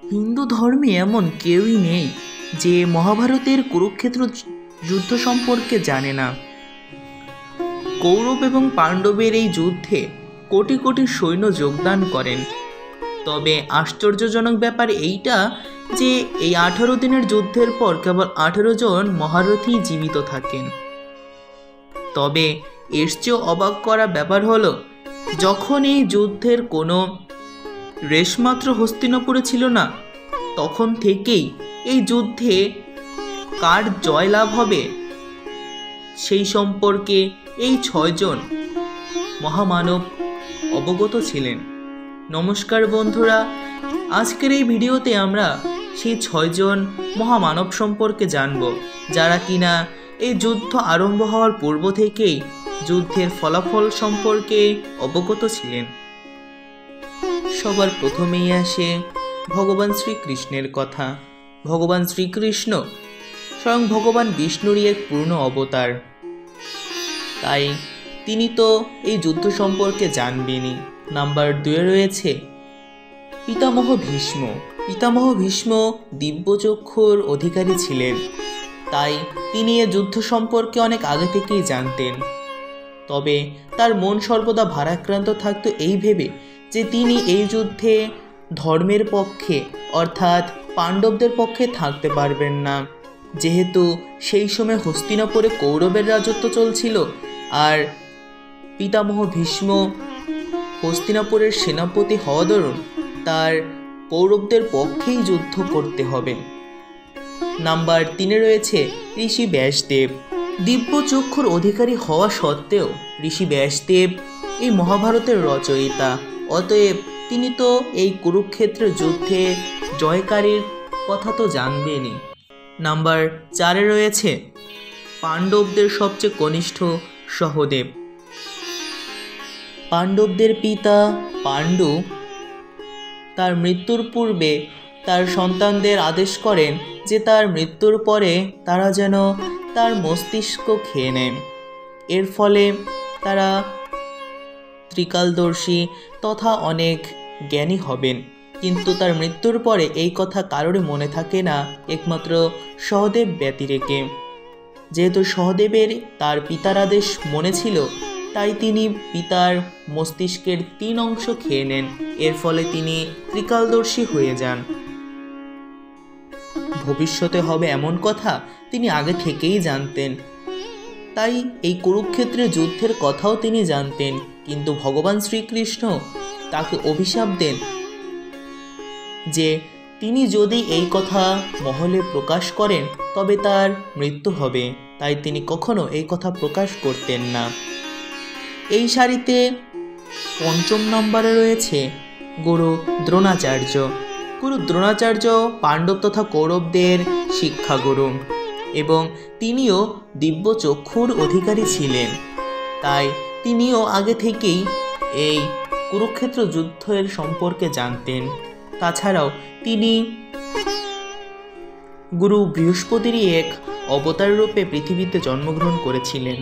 হিন্দু ধর্মে এমন কেউই নেই যে মহাভারতের কুরুক্ষেত্র যুদ্ধ সম্পর্কে জানে না। কৌরব এবং পাণ্ডবের এই যুদ্ধে কোটি কোটি সৈন্য যোগদান করেন। তবে আশ্চর্যজনক ব্যাপার এইটা যে এই 18 দিনের যুদ্ধের পর কেবল 18 জন মহারথী জীবিত থাকেন। তবে এর চেয়েও অবাক করা ব্যাপার হলো, যখন এই যুদ্ধের কোনো রেশমাত্র হস্তিনাপুরে ছিল না, তখন থেকেই এই যুদ্ধে কার জয়লাভ হবে সেই সম্পর্কে এই 6 জন মহামানব অবগত ছিলেন। নমস্কার বন্ধুরা, আজকের এই ভিডিওতে আমরা সেই 6 জন মহামানব সম্পর্কে জানব, যারা কিনা এই যুদ্ধ আরম্ভ হওয়ার পূর্ব থেকেই যুদ্ধের ফলাফল সম্পর্কে অবগত ছিলেন। সবার প্রথমেই আসে ভগবান শ্রীকৃষ্ণের কথা। ভগবান শ্রীকৃষ্ণ স্বয়ং ভগবান বিষ্ণুরই এক পূর্ণ অবতার, তাই তিনি তো এই যুদ্ধ সম্পর্কে জানবেনই। নাম্বার 2 রয়েছে পিতামহ ভীষ্ম। পিতামহ ভীষ্ম দিব্যচক্ষুর অধিকারী ছিলেন, তাই তিনি এই যুদ্ধ সম্পর্কে অনেক আগে থেকেই জানতেন। তবে তার মন সর্বদা ভারাক্রান্ত থাকতো এই ভেবে যে তিনি এই যুদ্ধে ধর্মের পক্ষে অর্থাৎ পাণ্ডবদের পক্ষে থাকতে পারবেন না, যেহেতু সেই সময় হস্তিনাপুরে কৌরবের রাজত্ব চলছিল, আর পিতামহ ভীষ্ম হস্তিনাপুরের সেনাপতি হওয়া দরুন তার কৌরবদের পক্ষেই যুদ্ধ করতে হবে। নাম্বার 3 রয়েছে ঋষি ব্যাসদেব। দিব্যচক্ষুর অধিকারী হওয়া সত্ত্বেও ঋষি ব্যাসদেব এই মহাভারতের রচয়িতা, অতএব তিনি তো এই কুরুক্ষেত্রের যুদ্ধে জয়কারীর কথা তো জানবেনই। নাম্বার 4 রয়েছে পাণ্ডবদের সবচেয়ে কনিষ্ঠ সহদেব। পাণ্ডবদের পিতা পাণ্ডু তার মৃত্যুর পূর্বে তার সন্তানদের আদেশ করেন যে তার মৃত্যুর পরে তারা যেন তার মস্তিষ্ক খেয়ে নেয়। এর ফলে তারা ত্রিকালদর্শী তথা অনেক জ্ঞানী হবেন। কিন্তু তার মৃত্যুর পরে এই কথা কারোর মনে থাকে না, একমাত্র সহদেব ব্যতিরেকে। যেহেতু সহদেবের তার পিতার আদেশ মনে ছিল, তাই তিনি পিতার মস্তিষ্কের 3 অংশ খেয়ে নেন। এর ফলে তিনি ত্রিকালদর্শী হয়ে যান। ভবিষ্যতে হবে এমন কথা তিনি আগে থেকেই জানতেন, তাই এই কুরুক্ষেত্রের যুদ্ধের কথাও তিনি জানতেন। কিন্তু ভগবান শ্রীকৃষ্ণ তাকে অভিশাপ দেন যে তিনি যদি এই কথা মহলে প্রকাশ করেন তবে তার মৃত্যু হবে, তাই তিনি কখনো এই কথা প্রকাশ করতেন না। এই সারিতে 5ম নম্বরে রয়েছে গুরু দ্রোণাচার্য। গুরু দ্রোণাচার্য পাণ্ডব তথা কৌরবদের শিক্ষাগুরু এবং তিনিও দিব্যচক্ষুর অধিকারী ছিলেন, তাই তিনিও আগে থেকেই এই কুরুক্ষেত্র যুদ্ধের সম্পর্কে জানতেন। তাছাড়াও তিনি গুরু বৃহস্পতিরই এক অবতার রূপে পৃথিবীতে জন্মগ্রহণ করেছিলেন।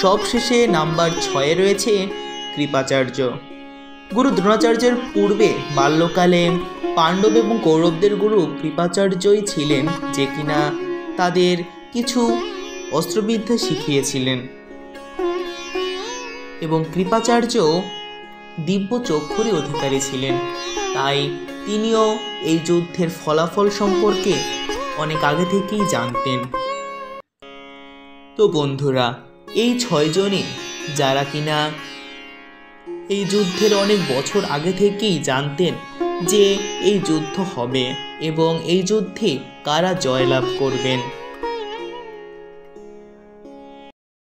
সবশেষে নাম্বার 6 রয়েছে কৃপাচার্য। গুরু দ্রোণাচার্যের পূর্বে বাল্যকালে পাণ্ডব এবং কৌরবদের গুরু কৃপাচার্যই ছিলেন, যে কিনা তাদের কিছু অস্ত্রবিদ্যা শিখিয়েছিলেন। এবং কৃপাচার্য দিব্যচক্ষুরই অধিকারী ছিলেন, তাই তিনিও এই যুদ্ধের ফলাফল সম্পর্কে অনেক আগে থেকেই জানতেন। তো বন্ধুরা, এই 6 জনই যারা কিনা এই যুদ্ধের অনেক বছর আগে থেকেই জানতেন যে এই যুদ্ধ হবে এবং এই যুদ্ধে কারা জয়লাভ করবেন।